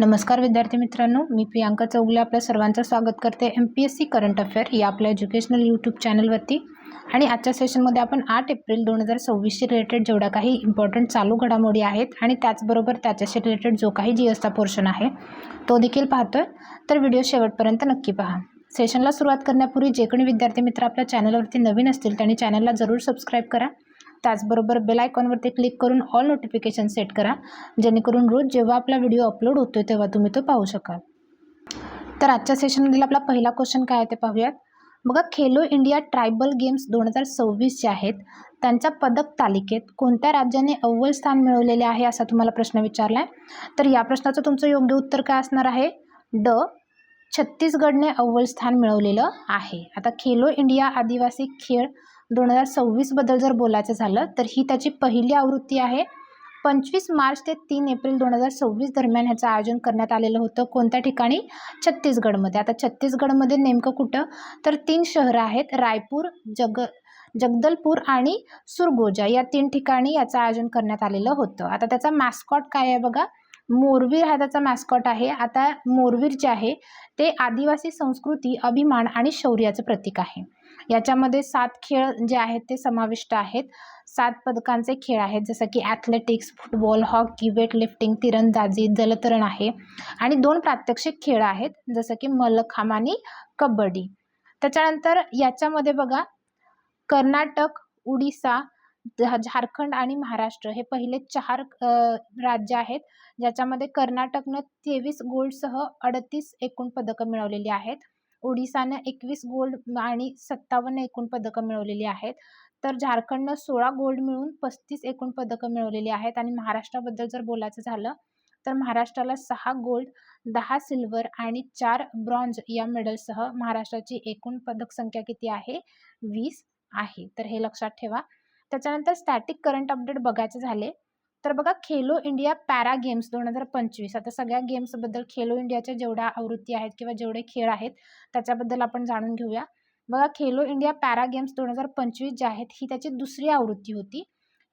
नमस्कार विद्यार्थी मित्रांनो, मी प्रियांका चौगले आपल्या सर्वांचं स्वागत करते MPSC करंट अफेअर या आपल्या एज्युकेशनल यूट्यूब चॅनलवरती. आणि आजच्या सेशनमध्ये आपण 8 एप्रिल 2026शी रिलेटेड जेवढ्या काही इम्पॉर्टंट चालू घडामोडी आहेत आणि त्याचबरोबर त्याच्याशी रिलेटेड जो काही GSचा पोर्शन आहे तो देखील पाहतोय. तर व्हिडिओ शेवटपर्यंत नक्की पहा. सेशनला सुरुवात करण्यापूर्वी जे कोणी विद्यार्थी मित्र आपल्या चॅनलवरती नवीन असतील त्यांनी चॅनलला जरूर सबस्क्राईब करा. त्याचबरोबर बेल आयकॉनवरती क्लिक करून ऑल नोटिफिकेशन सेट करा, जेणेकरून रोज जेव्हा आपला व्हिडिओ अपलोड होतोय तेव्हा तुम्ही तो पाहू शकाल. तर आजच्या सेशनमधील आपला पहिला क्वेश्चन काय आहे ते पाहूयात. बघा, खेलो इंडिया ट्रायबल गेम्स 2026 जे आहेत त्यांच्या पदक तालिकेत कोणत्या राज्याने अव्वल स्थान मिळवलेले आहे असा तुम्हाला प्रश्न विचारलाय. तर या प्रश्नाचं तुमचं योग्य उत्तर काय असणार आहे? ड, छत्तीसगडने अव्वल स्थान मिळवलेलं आहे. आता खेलो इंडिया आदिवासी खेळ 2026 बद्दल जर बोलायचं झालं तर ही त्याची पहिली आवृत्ती आहे. 25 मार्च ते 3 एप्रिल 2026 दरम्यान ह्याचं आयोजन करण्यात आलेलं होतं. कोणत्या ठिकाणी? छत्तीसगडमध्ये. आता छत्तीसगडमध्ये नेमकं कुठं? तर 3 शहरं आहेत, रायपूर, जगदलपूर आणि सुरगोजा या 3 ठिकाणी याचं आयोजन करण्यात आलेलं होतं. आता त्याचा मॅस्कॉट काय आहे बघा, मोरवीर हा त्याचा मॅस्कॉट आहे. आता मोरवीर जे आहे ते आदिवासी संस्कृती, अभिमान आणि शौर्याचं प्रतीक आहे. याच्यामध्ये 7 खेळ जे आहेत ते समाविष्ट आहेत. 7 पदकांचे खेळ आहेत, जसं की ॲथलेटिक्स, फुटबॉल, हॉकी, वेटलिफ्टिंग, तिरंदाजी, जलतरण आहे आणि 2 प्रात्यक्षिक खेळ आहेत, जसं की मल्लखांब आणि कबड्डी. त्याच्यानंतर याच्यामध्ये बघा, कर्नाटक, उडिसा, झारखंड आणि महाराष्ट्र हे पहिले 4 राज्य आहेत, ज्याच्यामध्ये कर्नाटकनं 23 गोल्डसह 38 एकूण पदकं मिळवलेली आहेत. ओडिसानं 21 गोल्ड आणि 57 एकूण पदकं मिळवलेली आहेत. तर झारखंडनं 16 गोल्ड मिळून 35 एकूण पदकं मिळवलेली आहेत. आणि महाराष्ट्राबद्दल जर बोलायचं झालं तर महाराष्ट्राला 6 गोल्ड, 10 सिल्वर आणि 4 ब्रॉन्झ या मेडलसह महाराष्ट्राची एकूण पदक संख्या किती आहे? 20 आहे. तर हे लक्षात ठेवा. त्याच्यानंतर स्टॅटिक करंट अपडेट बघायचे झाले तर बघा, खेलो इंडिया पॅरा गेम्स 2025. आता सगळ्या गेम्सबद्दल, खेलो इंडियाच्या जेवढ्या आवृत्ती आहेत किंवा जेवढे खेळ आहेत त्याच्याबद्दल आपण जाणून घेऊया. बघा, खेलो इंडिया पॅरा गेम्स 2025 जे आहेत ही त्याची दुसरी आवृत्ती होती.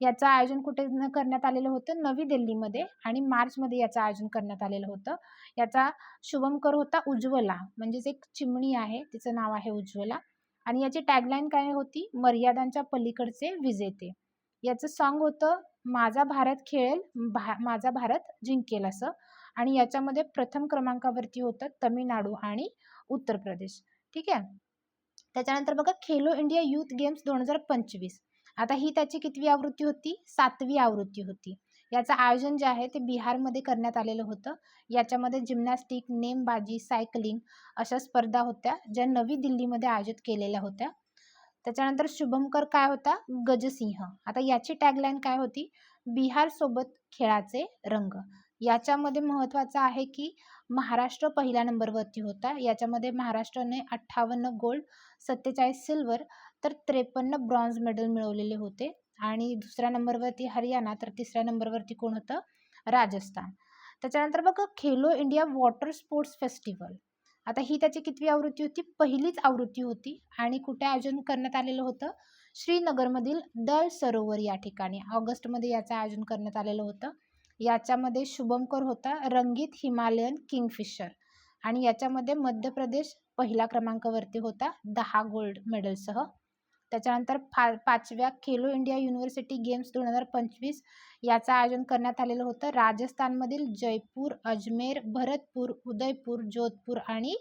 याचं आयोजन कुठे करण्यात आलेलं होतं? नवी दिल्लीमध्ये. आणि मार्चमध्ये याचं आयोजन करण्यात आलेलं होतं. याचा शुभंकर होता उज्ज्वला, म्हणजेच एक चिमणी आहे, तिचं नाव आहे उज्ज्वला. आणि याची टॅगलाईन काय होती? मर्यादांच्या पलीकडचे विजेते. याचं सॉन्ग होतं माझा भारत खेळेल, माझा भारत जिंकेल असं. आणि याच्यामध्ये प्रथम क्रमांकावरती होतं तमिळनाडू आणि उत्तर प्रदेश. ठीक आहे. त्याच्यानंतर बघा, खेलो इंडिया यूथ गेम्स 2025. आता ही त्याची कितवी आवृत्ती होती? 7वी आवृत्ती होती. याचं आयोजन जे आहे ते बिहारमध्ये करण्यात आलेलं होतं. याच्यामध्ये जिम्नॅस्टिक, नेमबाजी, सायकलिंग अशा स्पर्धा होत्या, ज्या नवी दिल्लीमध्ये आयोजित केलेल्या होत्या. त्याच्यानंतर शुभंकर काय होता? गजसिंह. आता याची टॅगलाईन काय होती? बिहार सोबत खेळाचे रंग. याच्यामध्ये महत्त्वाचं आहे की महाराष्ट्र पहिल्या नंबरवरती होता. याच्यामध्ये महाराष्ट्राने 58 गोल्ड, 47 सिल्वर तर 53 ब्रॉन्झ मेडल मिळवलेले होते. आणि दुसऱ्या नंबरवरती हरियाणा, तर तिसऱ्या नंबरवरती कोण होतं? राजस्थान. त्याच्यानंतर बघा, Khelo India water sports festival. आता ही त्याची कितवी आवृत्ती होती? पहिलीच आवृत्ती होती. आणि कुठे आयोजन करण्यात आलेलं होतं? श्रीनगरमधील दल सरोवर या ठिकाणी ऑगस्टमध्ये याचं आयोजन करण्यात आलेलं होतं. याच्यामध्ये शुभंकर होता रंगीत हिमालयन किंगफिशर. आणि याच्यामध्ये मध्य प्रदेश पहिल्या क्रमांकावरती होता 10 गोल्ड मेडलसह. त्याच्यानंतर 5व्या खेलो इंडिया युनिव्हर्सिटी गेम्स 2025 याचं आयोजन करण्यात आलेलं होतं राजस्थानमधील जयपूर, अजमेर, भरतपूर, उदयपूर, जोधपूर आणि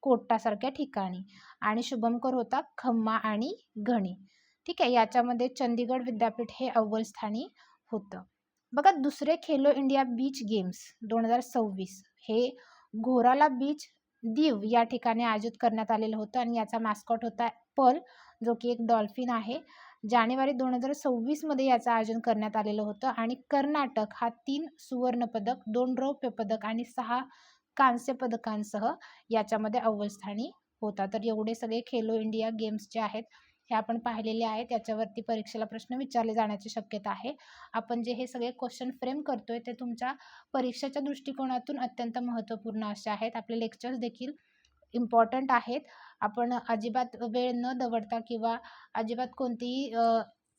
कोटासारख्या ठिकाणी. आणि शुभंकर होता खम्मा आणि घणी. ठीक आहे. याच्यामध्ये चंदीगड विद्यापीठ हे अव्वल स्थानी होतं. बघा, दुसरे खेलो इंडिया बीच गेम्स 2026 हे घोराला बीच, दीव या ठिकाणी आयोजित करण्यात आलेलं होतं. आणि याचा मॅस्कॉट होता पर्ल, जो की एक डॉल्फिन आहे. जानेवारी 2026 मध्ये याचं आयोजन करण्यात आलेलं होतं. आणि कर्नाटक हा 3 सुवर्ण पदक, 2 रौप्य पदक आणि 6 कांस्य पदकांसह याच्यामध्ये अव्वल स्थानी होता. तर एवढे सगळे खेलो इंडिया गेम्स जे आहेत हे आपण पाहिलेले आहेत. याच्यावरती परीक्षेला प्रश्न विचारले जाण्याची शक्यता आहे. आपण जे हे सगळे क्वेश्चन फ्रेम करतोय ते तुमच्या परीक्षेच्या दृष्टिकोनातून अत्यंत महत्त्वपूर्ण असे आहेत. आपले लेक्चर्स देखील इम्पॉर्टंट आहेत. आपण अजिबात वेळ न दवडता किंवा अजिबात कोणतीही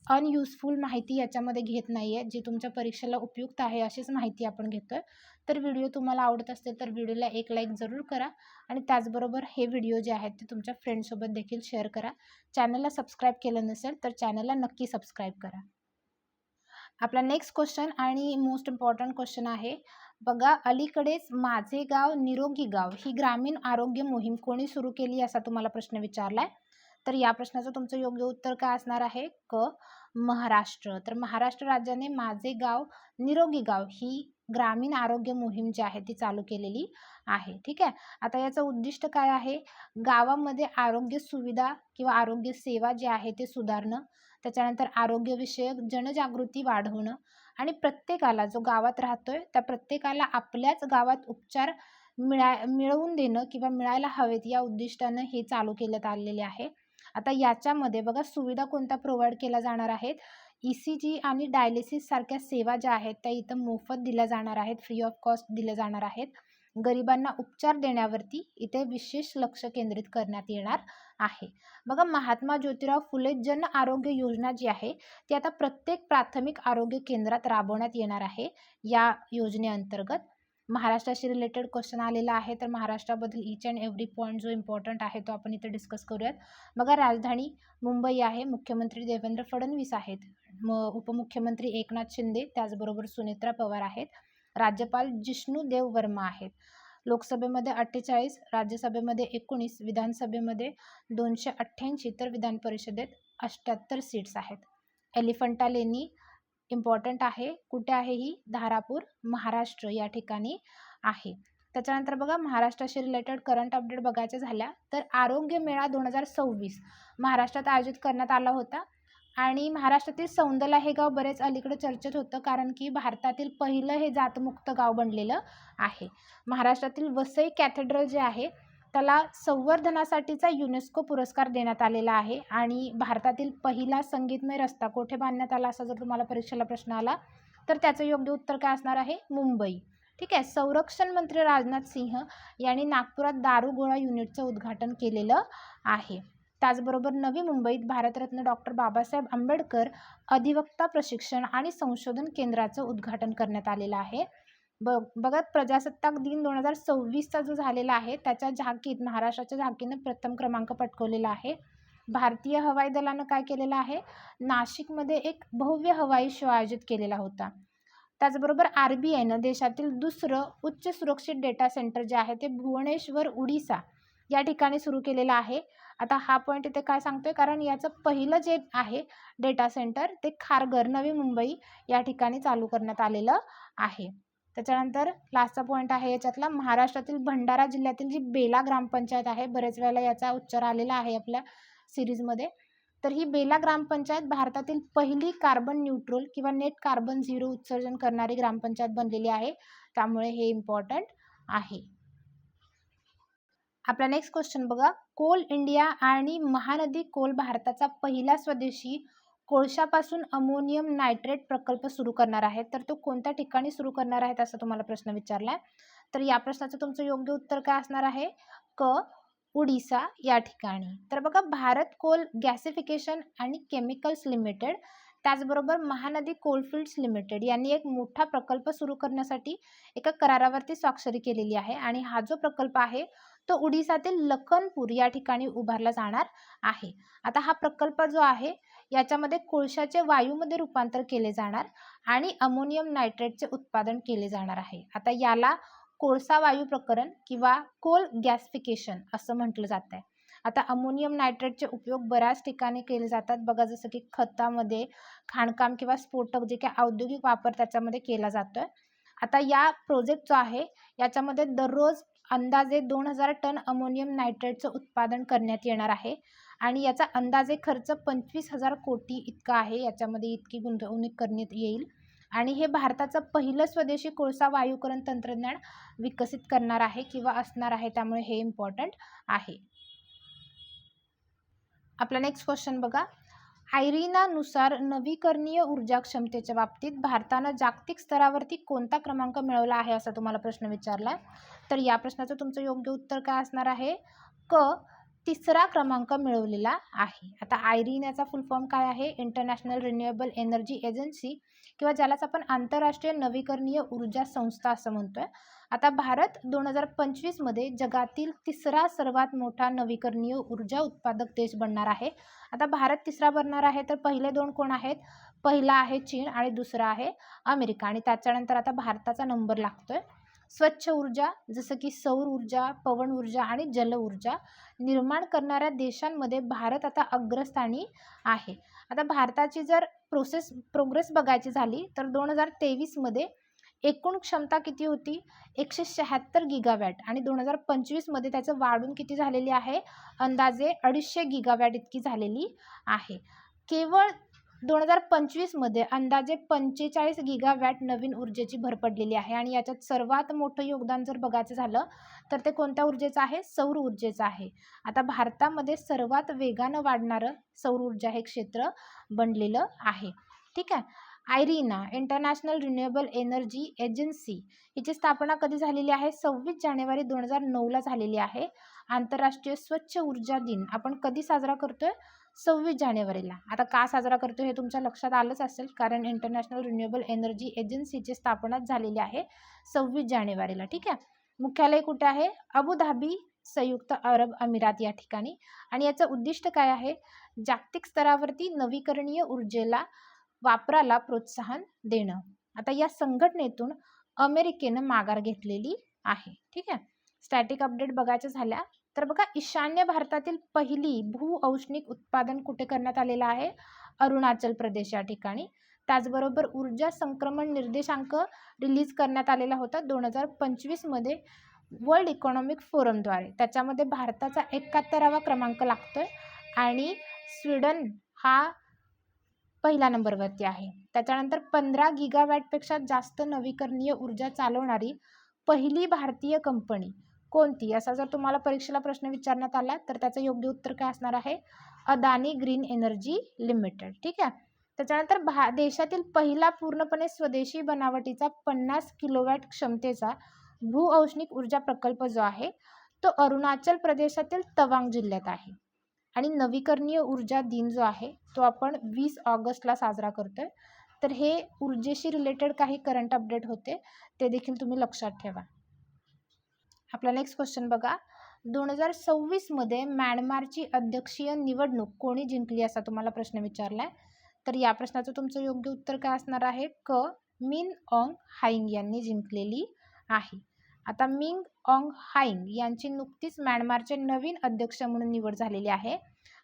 अनयुजफुल माहिती याच्यामध्ये घेत नाही आहे, जी तुमच्या परीक्षेला उपयुक्त आहे अशीच माहिती आपण घेतो आहे. तर व्हिडिओ तुम्हाला आवडत असेल तर व्हिडिओला एक लाईक जरूर करा आणि त्याचबरोबर हे व्हिडिओ जे आहेत ते तुमच्या फ्रेंड्ससोबत देखील शेअर करा. चॅनलला सबस्क्राईब केलं नसेल तर चॅनलला नक्की सबस्क्राईब करा. आपला नेक्स्ट क्वेश्चन आणि मोस्ट इम्पॉर्टंट क्वेश्चन आहे बघा, अलीकडेच माझे गाव निरोगी गाव ही ग्रामीण आरोग्य मोहीम कोणी सुरू केली असा तुम्हाला प्रश्न विचारलाय. तर या प्रश्नाचं तुमचं योग्य उत्तर काय असणार आहे? क, महाराष्ट्र. तर महाराष्ट्र राज्याने माझे गाव निरोगी गाव ही ग्रामीण आरोग्य मोहीम जी आहे ती चालू केलेली आहे. ठीक आहे. आता याचं उद्दिष्ट काय आहे? गावामध्ये आरोग्य सुविधा किंवा आरोग्य सेवा जी आहे ते सुधारणं, त्याच्यानंतर आरोग्यविषयक जनजागृती वाढवणं आणि प्रत्येकाला जो गावात राहतोय त्या प्रत्येकाला आपल्याच गावात उपचार मिळवून देणं किंवा मिळायला हवेत या उद्दिष्टानं हे चालू केण्यात आलेले आहे. आता याच्यामध्ये बघा सुविधा कोणत्या प्रोव्हाइड केल्या जाणार आहेत? ECG आणि डायलिसिस सारख्या सेवा ज्या आहेत त्या इथं मोफत दिल्या जाणार आहेत, फ्री ऑफ कॉस्ट दिल्या जाणार आहेत. गरिबांना उपचार देण्यावरती इथे विशेष लक्ष केंद्रित करण्यात येणार आहे. बघा महात्मा ज्योतिराव फुले जन आरोग्य योजना जी आहे ती आता प्रत्येक प्राथमिक आरोग्य केंद्रात राबवण्यात येणार आहे. या योजनेअंतर्गत महाराष्ट्राशी रिलेटेड क्वेश्चन आलेला आहे, तर महाराष्ट्राबद्दल ईच अँड एव्हरी पॉईंट जो इम्पॉर्टंट आहे तो आपण इथे डिस्कस करूयात. बघा राजधानी मुंबई आहे, मुख्यमंत्री देवेंद्र फडणवीस आहेत, उपमुख्यमंत्री एकनाथ शिंदे, त्याचबरोबर सुनेत्रा पवार आहेत, राज्यपाल जिष्णू देव वर्मा आहेत. लोकसभेमध्ये 48, राज्यसभेमध्ये 19, विधानसभेमध्ये 288 तर विधान परिषदेत 78 सीट्स आहेत. एलिफंटा लेणी इम्पॉर्टंट आहे, कुठे आहे ही? धारापूर, महाराष्ट्र या ठिकाणी आहे. त्याच्यानंतर बघा महाराष्ट्राशी रिलेटेड करंट अपडेट बघायचे झाल्या तर आरोग्य मेळा 2026 महाराष्ट्रात आयोजित करण्यात आला होता आणि महाराष्ट्रातील सौंदला हे गाव बरेच अलीकडे चर्चेत होतं, कारण की भारतातील पहिलं हे जातमुक्त गाव बनलेलं आहे. महाराष्ट्रातील वसई कॅथेड्रल जे आहे त्याला संवर्धनासाठीचा युनेस्को पुरस्कार देण्यात आलेला आहे आणि भारतातील पहिला संगीतमय रस्ता कोठे बांधण्यात आला असा जर तुम्हाला परीक्षेला प्रश्न आला तर त्याचं योग्य उत्तर काय असणार आहे? मुंबई. ठीक आहे. संरक्षण मंत्री राजनाथ सिंह यांनी नागपुरात दारुगोळा युनिटचं उद्घाटन केलेलं आहे. त्याचबरोबर नवी मुंबईत भारतरत्न डॉक्टर बाबासाहेब आंबेडकर अधिवक्ता प्रशिक्षण आणि संशोधन केंद्राचं उद्घाटन करण्यात आलेलं आहे. बघा प्रजासत्ताक दिन 2026चा जो झालेला आहे त्याच्या झाकीत महाराष्ट्राच्या झाकीनं प्रथम क्रमांक पटकवलेला आहे. भारतीय हवाई दलानं काय केलेलं आहे? नाशिकमध्ये एक भव्य हवाई शो आयोजित केलेला होता. त्याचबरोबर RBIनं देशातील दुसरं उच्च सुरक्षित डेटा सेंटर जे आहे ते भुवनेश्वर उडीसा या ठिकाणी सुरू केलेलं आहे. आता हा पॉईंट इथे काय सांगतोय? कारण याचं पहिलं जे आहे डेटा सेंटर ते खारघर नवी मुंबई या ठिकाणी चालू करण्यात आलेलं आहे. त्याच्यानंतर लास्टचा पॉईंट आहे याच्यातला, महाराष्ट्रातील भंडारा जिल्ह्यातील जी बेला ग्रामपंचायत आहे, बरेच वेळेला याचा उच्चार आलेला आहे आपल्या सिरीजमध्ये, तर ही बेला ग्रामपंचायत भारतातील पहिली कार्बन न्यूट्रल किंवा नेट कार्बन झिरो उत्सर्जन करणारी ग्रामपंचायत बनलेली आहे. त्यामुळे हे इम्पॉर्टंट आहे. आपला नेक्स्ट क्वेश्चन बघा, कोल इंडिया आणि महानदी कोल भारताचा पहिला स्वदेशी कोळशापासून अमोनियम नायट्रेट प्रकल्प सुरू करणार आहेत. तर तो कोणत्या ठिकाणी सुरू करणार आहेत असा तुम्हाला प्रश्न विचारलाय. तर या प्रश्नाचं तुमचं योग्य उत्तर काय असणार आहे? क, उडीसा या ठिकाणी. तर बघा भारत कोल गॅसिफिकेशन आणि केमिकल्स लिमिटेड त्याचबरोबर महानदी कोलफिल्ड्स लिमिटेड यांनी एक मोठा प्रकल्प सुरू करण्यासाठी एका करारावरती स्वाक्षरी केलेली आहे आणि हा जो प्रकल्प आहे तो उडीसातील लखनपूर या ठिकाणी उभारला जाणार आहे. आता हा प्रकल्प जो आहे याच्यामध्ये कोळशाचे वायूमध्ये रूपांतर केले जाणार आणि अमोनियम नायट्रेटचे उत्पादन केले जाणार आहे. आता याला कोळसा वायू प्रकरण किंवा कोल गॅसिफिकेशन असं म्हटलं जात आहे. आता अमोनियम नायट्रेटचे उपयोग बऱ्याच ठिकाणी केले जातात बघा, जसं की खतामध्ये, खाणकाम किंवा स्फोटक जे काही औद्योगिक वापर त्याच्यामध्ये केला जातोय. आता या प्रोजेक्ट जो आहे याच्यामध्ये दररोज अंदाजे 2000 टन अमोनियम नायट्रेटचं उत्पादन करण्यात येणार आहे आणि याचा अंदाजे खर्च 25,000 कोटी इतका आहे. याच्यामध्ये इतकी गुंतवणूक करण्यात येईल आणि हे भारताचं पहिलं स्वदेशी कोळसा वायूकरण तंत्रज्ञान विकसित करणार आहे किंवा असणार आहे. त्यामुळे हे इम्पॉर्टंट आहे. आपला नेक्स्ट क्वेश्चन बघा, आयरिनानुसार नवीकरणीय ऊर्जा क्षमतेच्या बाबतीत भारतानं जागतिक स्तरावरती कोणता क्रमांक मिळवला आहे असा तुम्हाला प्रश्न विचारला. तर या प्रश्नाचं तुमचं योग्य उत्तर काय असणार आहे? क, तिसरा क्रमांक मिळवलेला आहे. आता आयरीन याचा फुल फॉर्म काय आहे? इंटरनॅशनल रिन्युएबल एनर्जी एजन्सी किंवा ज्यालाच आपण आंतरराष्ट्रीय नवीकरणीय ऊर्जा संस्था असं म्हणतोय. आता भारत 2025 मध्ये जगातील तिसरा सर्वात मोठा नवीकरणीय ऊर्जा उत्पादक देश बनणार आहे. आता भारत तिसरा बनणार आहे, तर पहिले दोन कोण आहेत? पहिला आहे चीन आणि दुसरा आहे अमेरिका, आणि त्याच्यानंतर आता भारताचा नंबर लागतोय. स्वच्छ ऊर्जा जसं की सौर ऊर्जा, पवन ऊर्जा आणि जल ऊर्जा निर्माण करणाऱ्या देशांमध्ये भारत आता अग्रस्थानी आहे. आता भारताची जर प्रोग्रेस बघायची झाली तर 2023 मध्ये एकूण क्षमता किती होती? 176 गिगावॅट, आणि 2025 मध्ये त्याचं वाढून किती झालेली आहे? अंदाजे 250 गिगावॅट इतकी झालेली आहे. केवळ 2025 मध्ये अंदाजे 45 गिगावॅट नवीन ऊर्जेची भर पडलेली आहे, आणि याच्यात सर्वात मोठं योगदान जर बघायचं झालं तर ते कोणत्या ऊर्जेचं आहे? सौर ऊर्जेचं आहे. आता भारतामध्ये सर्वात वेगानं वाढणारं सौर ऊर्जा हे क्षेत्र बनलेलं आहे. ठीक आहे. Irina international renewable energy agency हिची स्थापना कधी झालेली आहे? 26 जानेवारी 2009ला झालेली आहे. आंतरराष्ट्रीय स्वच्छ ऊर्जा दिन आपण कधी साजरा करतोय? 26 जानेवारीला. आता का साजरा करतो हे तुमच्या लक्षात आलंच असेल, कारण इंटरनॅशनल रिन्युएबल एनर्जी एजन्सीची स्थापना झालेली आहे 26 जानेवारीला. ठीक आहे. मुख्यालय कुठे आहे? अबुधाबी, संयुक्त अरब अमिरात या ठिकाणी. आणि याचं उद्दिष्ट काय आहे? जागतिक स्तरावरती नवीकरणीय ऊर्जेला वापराला प्रोत्साहन देणं. आता या संघटनेतून अमेरिकेनं माघार घेतलेली आहे. ठीक आहे. स्टॅटिक अपडेट बघायचं झाल्या तर बघा, ईशान्य भारतातील पहिली भूऔष्णिक उत्पादन कुठे करण्यात आलेलं आहे? अरुणाचल प्रदेश या ठिकाणी. त्याचबरोबर ऊर्जा संक्रमण निर्देशांक रिलीज करण्यात आलेला होता 2025 मध्ये वर्ल्ड इकॉनॉमिक फोरमद्वारे. त्याच्यामध्ये भारताचा 71वा क्रमांक लागतोय आणि स्वीडन हा पहिल्या नंबरवरती आहे. त्याच्यानंतर 15 गिगावॅटपेक्षा जास्त नवीकरणीय ऊर्जा चालवणारी पहिली भारतीय कंपनी कोणती? असा जर तुम्हाला परीक्षेला प्रश्न विचारण्यात आला तर त्याचं योग्य उत्तर काय असणार आहे? Adani green energy limited. ठीक आहे. त्याच्यानंतर देशातील पहिला पूर्णपणे स्वदेशी बनावटीचा 50 किलोवॅट क्षमतेचा भूऔष्णिक ऊर्जा प्रकल्प जो आहे तो अरुणाचल प्रदेशातील तवांग जिल्ह्यात आहे. आणि नवीकरणीय ऊर्जा दिन जो आहे तो आपण 20 ऑगस्टला साजरा करतोय. तर हे ऊर्जेशी रिलेटेड काही करंट अपडेट होते, ते देखील तुम्ही लक्षात ठेवा. आपला नेक्स्ट क्वेश्चन बघा. 2026 मध्ये म्यानमारची अध्यक्षीय निवडणूक कोणी जिंकली असा तुम्हाला प्रश्न विचारलाय. तर या प्रश्नाचं तुमचं योग्य उत्तर काय असणार आहे? क. मिन ऑंग हायिंग यांनी जिंकलेली आहे. आता मिन ऑंग हायिंग यांची नुकतीच म्यानमारचे नवीन अध्यक्ष म्हणून निवड झालेली आहे,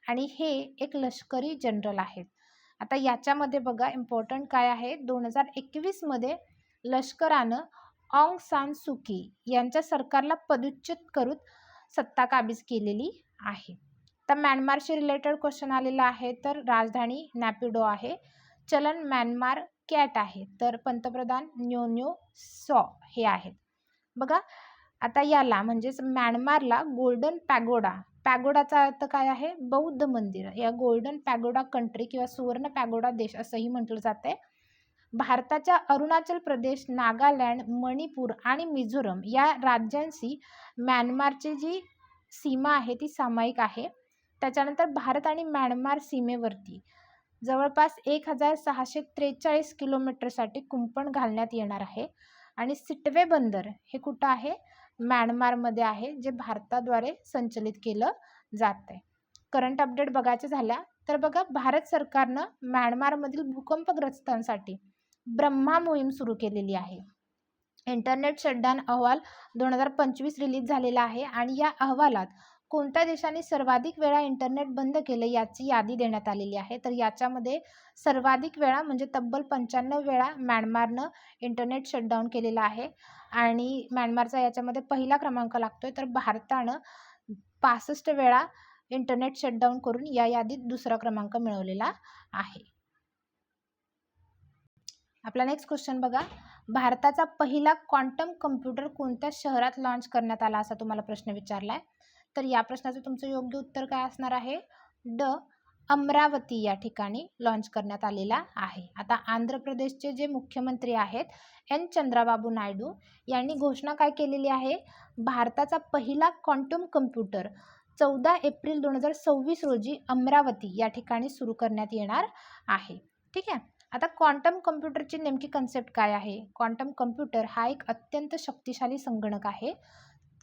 आणि हे एक लष्करी जनरल आहेत. आता याच्यामध्ये बघा इम्पॉर्टंट काय आहे? 2021 मध्ये लष्करानं ऑंग सान सू की यांच्या सरकारला पदच्युत करून सत्ता काबीज केलेली आहे. तर म्यानमारशी रिलेटेड क्वेश्चन आलेला आहे. तर राजधानी नॅपिडो आहे. चलन म्यानमार कॅट आहे. तर पंतप्रधान न्योन्यो सॉ हे आहेत. बघा, आता याला म्हणजेच म्यानमारला गोल्डन पॅगोडा, पॅगोडाचा अर्थ काय आहे? बौद्ध मंदिर. या गोल्डन पॅगोडा कंट्री किंवा सुवर्ण पॅगोडा देश असंही म्हटलं जाते. भारताच्या अरुणाचल प्रदेश, नागालँड, मणिपूर आणि मिझोरम या राज्यांशी म्यानमारची जी सीमा आहे ती सामायिक आहे. त्याच्यानंतर भारत आणि म्यानमार सीमेवरती जवळपास 1643 किलोमीटरसाठी कुंपण घालण्यात येणार आहे. आणि सिटवे बंदर हे कुठं आहे? म्यानमारमध्ये आहे, जे भारताद्वारे संचलित केलं जात आहे. करंट अपडेट बघायचं झाल्या तर बघा, भारत सरकारनं म्यानमारमधील भूकंपग्रस्तांसाठी ब्रह्मा मोहीम सुरू केलेली आहे. इंटरनेट शटडाऊन अहवाल 2025 रिलीज झालेला आहे, आणि या अहवालात कोणत्या देशाने सर्वाधिक वेळा इंटरनेट बंद केले याची यादी देण्यात आलेली आहे. तर याच्यामध्ये सर्वाधिक वेळा म्हणजे तब्बल 95 वेळा म्यानमारनं इंटरनेट शटडाऊन केलेला आहे, आणि म्यानमारचा याच्यामध्ये पहिला क्रमांक लागतोय. तर भारतानं 65 वेळा इंटरनेट शटडाऊन करून या यादीत दुसरा क्रमांक मिळवलेला आहे. आपला नेक्स्ट क्वेश्चन बघा. भारताचा पहिला क्वांटम कम्प्युटर कोणत्या शहरात लॉन्च करण्यात आला असा तुम्हाला प्रश्न विचारलाय. तर या प्रश्नाचं तुमचं योग्य उत्तर काय असणार आहे? ड. अमरावती या ठिकाणी लॉन्च करण्यात आलेला आहे. आता आंध्र प्रदेशचे जे मुख्यमंत्री आहेत एन. चंद्राबाबू नायडू यांनी घोषणा काय केलेली आहे? भारताचा पहिला क्वांटम कम्प्युटर 14 एप्रिल 2026 रोजी अमरावती या ठिकाणी सुरू करण्यात येणार आहे. ठीक आहे. आता क्वांटम कम्प्युटरची नेमकी कन्सेप्ट काय आहे? क्वांटम कम्प्युटर हा एक अत्यंत शक्तिशाली संगणक आहे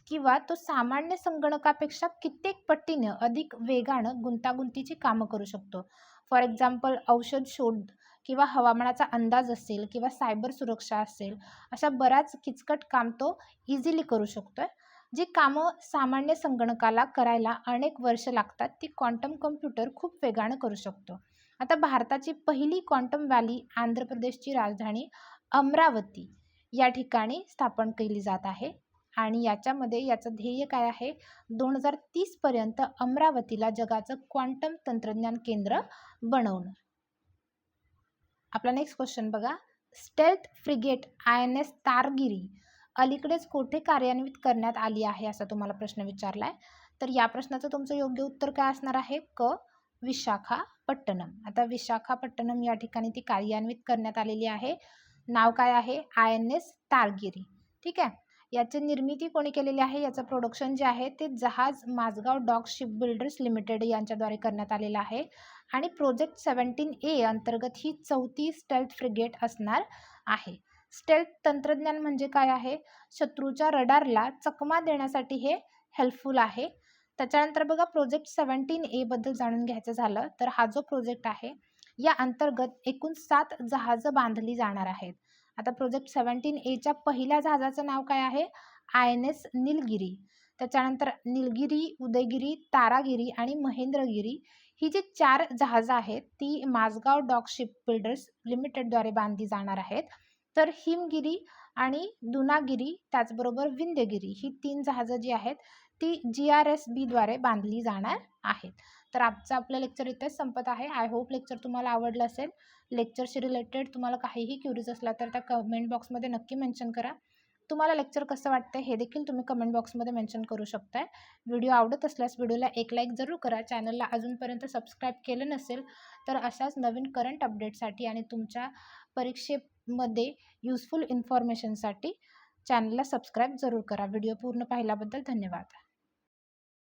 किंवा तो सामान्य संगणकापेक्षा कित्येक पटीनं अधिक वेगानं गुंतागुंतीची कामं करू शकतो. फॉर एक्झाम्पल औषध शोध किंवा हवामानाचा अंदाज असेल किंवा सायबर सुरक्षा असेल, अशा बऱ्याच किचकट काम तो इझिली करू शकतोय. जी कामं सामान्य संगणकाला करायला अनेक वर्ष लागतात, ती क्वांटम कम्प्युटर खूप वेगानं करू शकतो. आता भारताची पहिली क्वांटम व्हॅली आंध्र प्रदेशची राजधानी अमरावती या ठिकाणी स्थापन केली जात आहे आणि याच्यामध्ये याचं ध्येय काय आहे? 2030 पर्यंत अमरावतीला जगाचं क्वांटम तंत्रज्ञान केंद्र बनवणं. आपला नेक्स्ट क्वेश्चन बघा. स्टेल्थ फ्रिगेट INS तारगिरी अलीकडेच कोठे कार्यान्वित करण्यात आली आहे, असा तुम्हाला प्रश्न विचारलाय. तर या प्रश्नाचं तुमचं योग्य उत्तर काय असणार आहे? क. विशाखापट्टणम. आता विशाखापट्टणम या ठिकाणी ती कार्यान्वित करण्यात आलेली आहे. नाव काय आहे? INS तारगिरी. ठीक आहे. याची निर्मिती कोणी केलेली आहे? याचं प्रोडक्शन जे आहे ते जहाज Mazagon dock ship builders limited यांच्याद्वारे करण्यात आलेलं आहे आणि प्रोजेक्ट 17A अंतर्गत ही 4थी स्टेल्थ फ्रिगेट असणार आहे. स्टेल्थ तंत्रज्ञान म्हणजे काय आहे? शत्रूच्या रडारला चकमा देण्यासाठी हे हेल्पफुल आहे. त्याच्यानंतर बघा, प्रोजेक्ट 17A बद्दल जाणून घ्यायचं झालं तर हा जो प्रोजेक्ट आहे या अंतर्गत एकूण 7 जहाजं बांधली जाणार आहेत. आता प्रोजेक्ट 17Aच्या पहिल्या जहाजाचं नाव काय आहे? INS नीलगिरी. त्याच्यानंतर नीलगिरी, उदयगिरी, तारागिरी आणि महेंद्रगिरी ही जी 4 जहाजं आहेत ती माझगाव डॉक शिप बिल्डर्स लिमिटेडद्वारे बांधली जाणार आहेत. तर हिमगिरी आणि दुनागिरी त्याचबरोबर विंध्यगिरी ही 3 जहाजं जी आहेत ती GRSBद्वारे बांधली जाणार आहेत. तर आजचं आपलं लेक्चर इथेच संपत आहे. आय होप लेक्चर तुम्हाला आवडलं असेल. लेक्चरशी रिलेटेड तुम्हाला काहीही क्युरीज असला तर त्या कमेंट बॉक्समध्ये नक्की मेन्शन करा. तुम्हाला लेक्चर कसं वाटतं हे देखील तुम्ही कमेंट बॉक्समध्ये मेन्शन करू शकताय. व्हिडिओ आवडत असल्यास व्हिडिओला एक लाईक जरूर करा. चॅनलला अजूनपर्यंत सबस्क्राईब केलं नसेल तर अशाच नवीन करंट अपडेटसाठी आणि तुमच्या परीक्षेमध्ये युजफुल इन्फॉर्मेशनसाठी चॅनलला सबस्क्राईब जरूर करा. व्हिडिओ पूर्ण पाहिल्याबद्दल धन्यवाद.